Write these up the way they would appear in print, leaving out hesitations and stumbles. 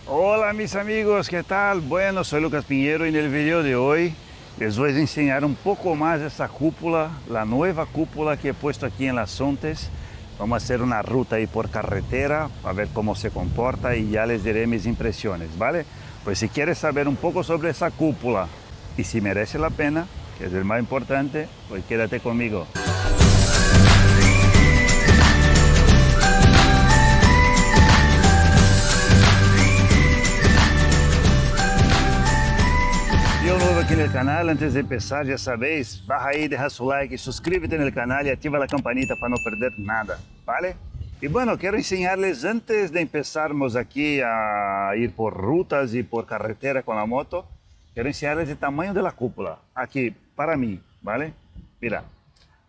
Hola mis amigos, ¿qué tal? Bueno, soy Lucas Piñero y en el video de hoy les voy a enseñar un poco más de esta cúpula, la nueva cúpula que he puesto aquí en Las Sontes. Vamos a hacer una ruta ahí por carretera a ver cómo se comporta y ya les diré mis impresiones, ¿vale? Pues si quieres saber un poco sobre esa cúpula y si merece la pena, que es el más importante, pues quédate conmigo. Yo nuevo aquí en el canal, antes de empezar ya sabéis, baja ahí, deja su like, suscríbete en el canal y activa la campanita para no perder nada, ¿vale? Y bueno, quiero enseñarles antes de empezarmos aquí a ir por rutas y por carretera con la moto, quiero enseñarles el tamaño de la cúpula, aquí para mí, ¿vale? Mira,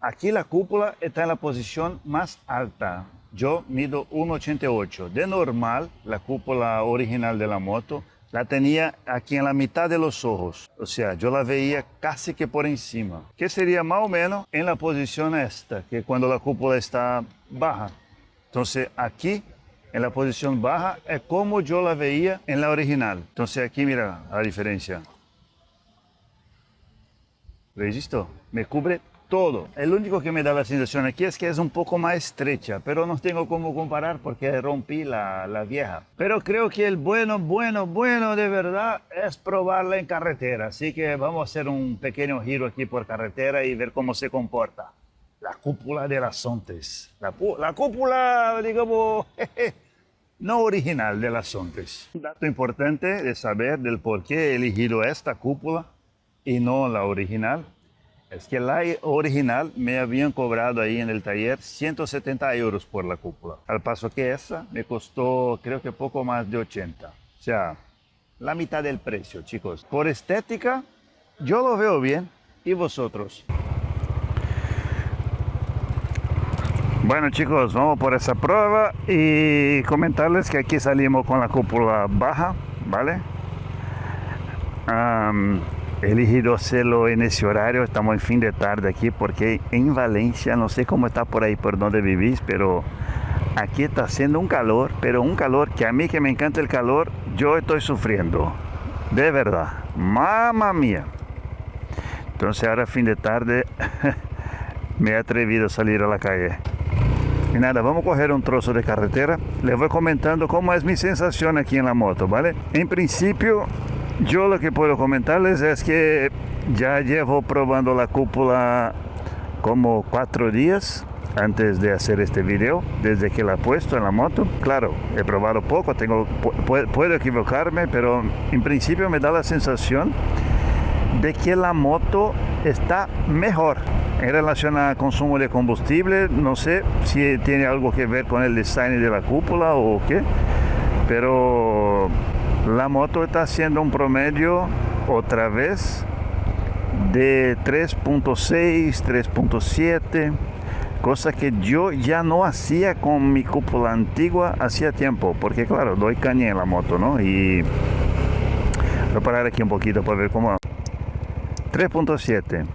aquí la cúpula está en la posición más alta. Yo mido 1,88. De normal, la cúpula original de la moto la tenía aquí en la mitad de los ojos. O sea, yo la veía casi que por encima. Que sería más o menos en la posición esta, que cuando la cúpula está baja. Entonces aquí, en la posición baja, es como yo la veía en la original. Entonces aquí mira la diferencia. ¿Veis esto? Me cubre todo. El único que me da la sensación aquí es que es un poco más estrecha, pero no tengo cómo comparar porque rompí la vieja. Pero creo que el bueno de verdad es probarla en carretera. Así que vamos a hacer un pequeño giro aquí por carretera y ver cómo se comporta. La cúpula de Las Sontes. La cúpula, digamos, no original de Las Sontes. Un dato importante de saber del por qué he elegido esta cúpula y no la original. Es que la original me habían cobrado ahí en el taller 170 euros por la cúpula. Al paso que esa me costó creo que poco más de 80. O sea, la mitad del precio, chicos. Por estética, yo lo veo bien. ¿Y vosotros? Bueno chicos, vamos por esa prueba y comentarles que aquí salimos con la cúpula baja, ¿vale? He elegido hacerlo en ese horario, estamos en fin de tarde aquí porque en Valencia, no sé cómo está por ahí por donde vivís, pero aquí está haciendo un calor, pero un calor que a mí que me encanta el calor, yo estoy sufriendo, de verdad, mamma mía. Entonces ahora fin de tarde me he atrevido a salir a la calle. Y nada, vamos a coger un trozo de carretera, les voy comentando cómo es mi sensación aquí en la moto, ¿vale? En principio, yo lo que puedo comentarles es que ya llevo probando la cúpula como 4 días antes de hacer este video, desde que la he puesto en la moto. Claro, he probado poco, puedo equivocarme, pero en principio me da la sensación de que la moto está mejor en relación al consumo de combustible. No sé si tiene algo que ver con el design de la cúpula o qué, pero la moto está haciendo un promedio otra vez de 3.6, 3.7, cosa que yo ya no hacía con mi cúpula antigua hacía tiempo, porque claro, doy caña en la moto, ¿no? Y voy a parar aquí un poquito para ver cómo. 3.7.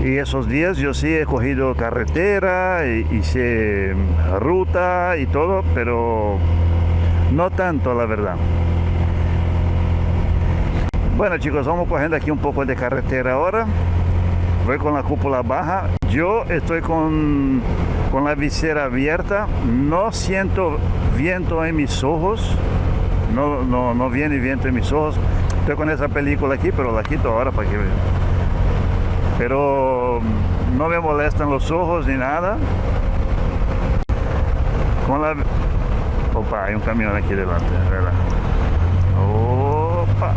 Y esos días yo sí he cogido carretera, hice ruta y todo, pero no tanto, la verdad. Bueno chicos, vamos cogiendo aquí un poco de carretera ahora. Voy con la cúpula baja. Yo estoy con la visera abierta. No siento viento en mis ojos. No viene viento en mis ojos. Estoy con esa película aquí, pero la quito ahora para que vean. Pero no me molestan los ojos ni nada. Con la... Opa, hay un camión aquí delante, ¿verdad? Opa.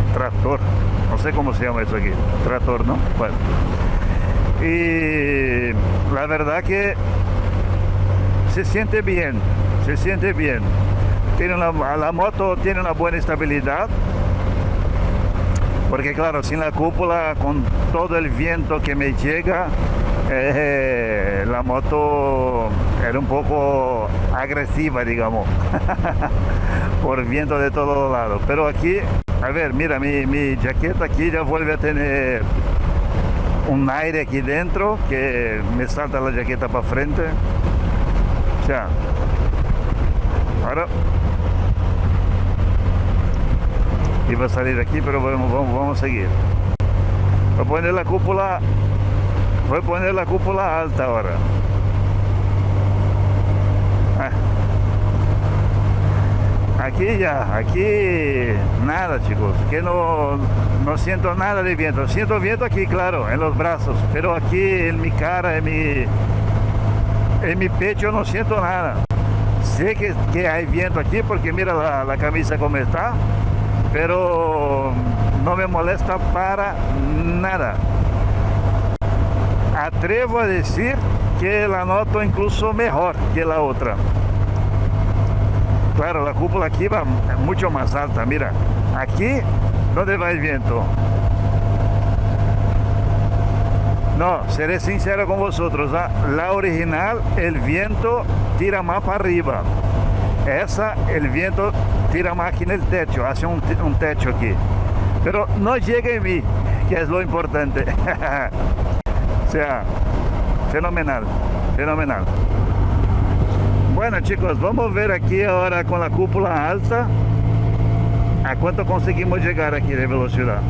Un tractor. No sé cómo se llama eso aquí. Tractor, ¿no? Bueno. Y la verdad que se siente bien. Se siente bien. La moto tiene una buena estabilidad. Porque claro, sin la cúpula, con todo el viento que me llega, la moto era un poco agresiva, digamos, por viento de todos lados. Pero aquí, a ver, mira, mi jaqueta aquí ya vuelve a tener un aire aquí dentro que me salta la jaqueta para frente. O sea, Ahora iba a salir aquí, pero vamos a seguir. Voy a poner la cúpula alta ahora. Aquí nada, chicos, que no siento nada de viento. Siento viento aquí, claro, en los brazos, pero aquí en mi cara, en mi pecho no siento nada. Sé que hay viento aquí porque mira la camisa como está, pero no me molesta para nada. Atrevo a decir que la noto incluso mejor que la otra. Claro, la cúpula aquí va mucho más alta. Mira, aquí, ¿dónde va el viento? No, seré sincero con vosotros, ¿ah? La original, el viento tira más para arriba. Esa, el viento tira más aquí en el techo, hace un techo aquí. Pero no llega en mí, que es lo importante. O sea, fenomenal, fenomenal. Bueno, chicos, vamos a ver aquí ahora con la cúpula alta a cuánto conseguimos llegar aquí de velocidad.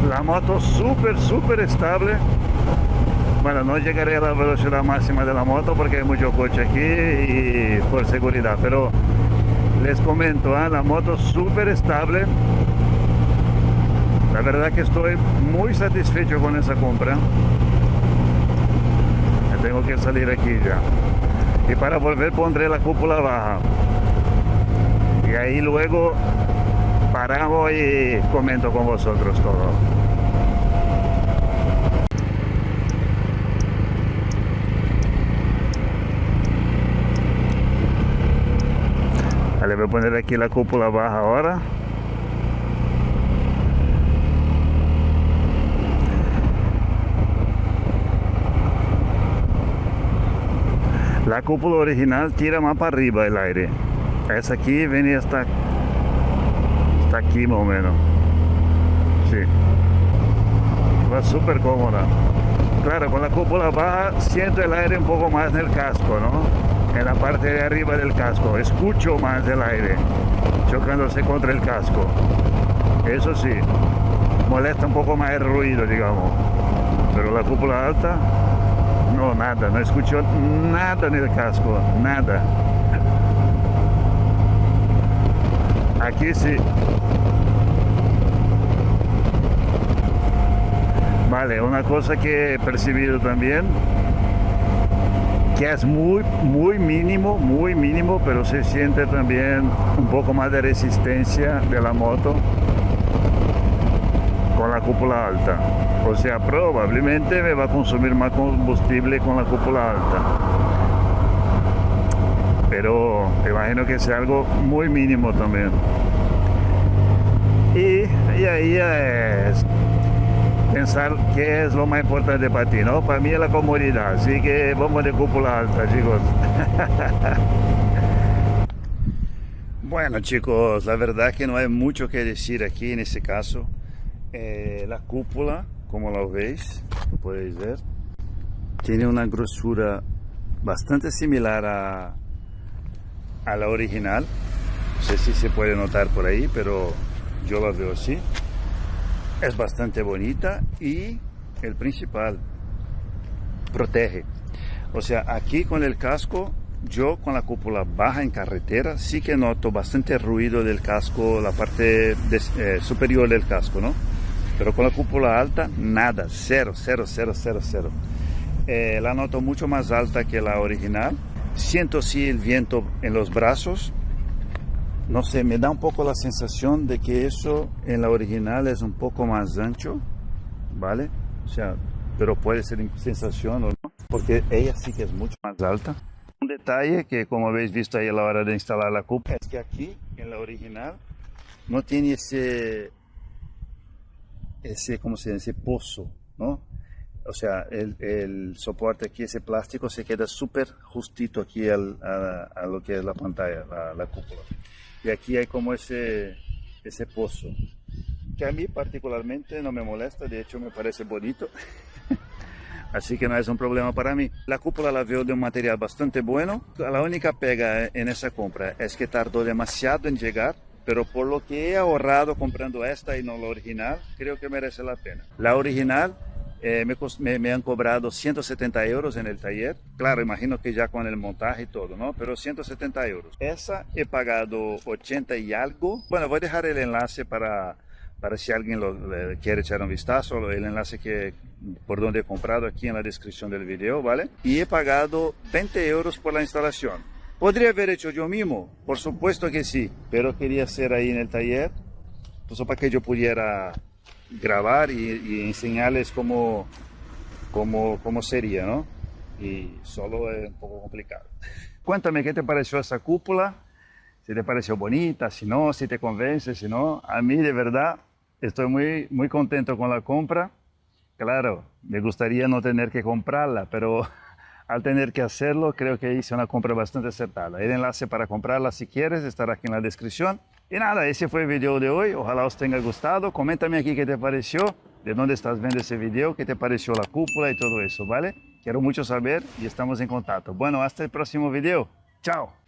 La moto súper estable. Bueno, no llegaré a la velocidad máxima de la moto porque hay mucho coche aquí y por seguridad, pero les comento, la moto súper estable. La verdad que estoy muy satisfecho con esa compra. Tengo que salir aquí ya. Y para volver pondré la cúpula baja. Y ahí luego paramos y comento con vosotros todo. Vale, voy a poner aquí la cúpula baja ahora. La cúpula original tira más para arriba el aire. Esa aquí venía hasta aquí más o menos. Sí. Va súper cómoda. Claro, con la cúpula baja siento el aire un poco más en el casco, ¿no? En la parte de arriba del casco. Escucho más el aire chocándose contra el casco. Eso sí, molesta un poco más el ruido, digamos. Pero la cúpula alta... No, nada, no escucho nada en el casco, nada. Aquí sí. Vale, una cosa que he percibido también, que es muy mínimo, pero se siente también un poco más de resistencia de la moto con la cúpula alta. O sea, probablemente me va a consumir más combustible con la cúpula alta. Pero imagino que sea algo muy mínimo también. Y ahí es pensar qué es lo más importante para ti, ¿no? Para mí es la comodidad. Así que vamos de cúpula alta, chicos. Bueno, chicos, la verdad que no hay mucho que decir aquí en este caso. La cúpula, como lo veis, lo podéis ver, tiene una grosura bastante similar a la original. No sé si se puede notar por ahí, pero yo la veo así. Es bastante bonita y el principal, protege. O sea, aquí con el casco, yo con la cúpula baja en carretera, sí que noto bastante ruido del casco, la parte superior del casco, ¿no? Pero con la cúpula alta, nada, cero. La noto mucho más alta que la original. Siento sí el viento en los brazos. No sé, me da un poco la sensación de que eso en la original es un poco más ancho, ¿vale? O sea, pero puede ser sensación o no, porque ella sí que es mucho más alta. Un detalle que, como habéis visto ahí a la hora de instalar la cúpula, es que aquí en la original no tiene ese ¿cómo se llama? Ese pozo, ¿no? O sea, el soporte aquí, ese plástico se queda súper justito aquí a lo que es la pantalla, la cúpula. Y aquí hay como ese pozo que a mí particularmente no me molesta, de hecho me parece bonito. Así que no es un problema para mí. La cúpula la veo de un material bastante bueno. La única pega en esa compra es que tardó demasiado en llegar, pero por lo que he ahorrado comprando esta y no la original, creo que merece la pena. La original me han cobrado 170 euros en el taller. Claro, imagino que ya con el montaje y todo, ¿no? Pero 170 euros. Esa he pagado 80 y algo. Bueno, voy a dejar el enlace para si alguien quiere echar un vistazo, el enlace por donde he comprado aquí en la descripción del video, ¿vale? Y he pagado 20 euros por la instalación. ¿Podría haber hecho yo mismo? Por supuesto que sí, pero quería hacer ahí en el taller, pues para que yo pudiera grabar y enseñarles cómo sería, ¿no? Y solo es un poco complicado. Cuéntame qué te pareció esa cúpula, si te pareció bonita, si no, si te convence, si no. A mí de verdad estoy muy contento con la compra. Claro, me gustaría no tener que comprarla, pero al tener que hacerlo, creo que hice una compra bastante acertada. El enlace para comprarla, si quieres, estará aquí en la descripción. Y nada, ese fue el video de hoy. Ojalá os tenga gustado. Coméntame aquí qué te pareció, de dónde estás viendo ese video, qué te pareció la cúpula y todo eso, ¿vale? Quiero mucho saber y estamos en contacto. Bueno, hasta el próximo video. Chao.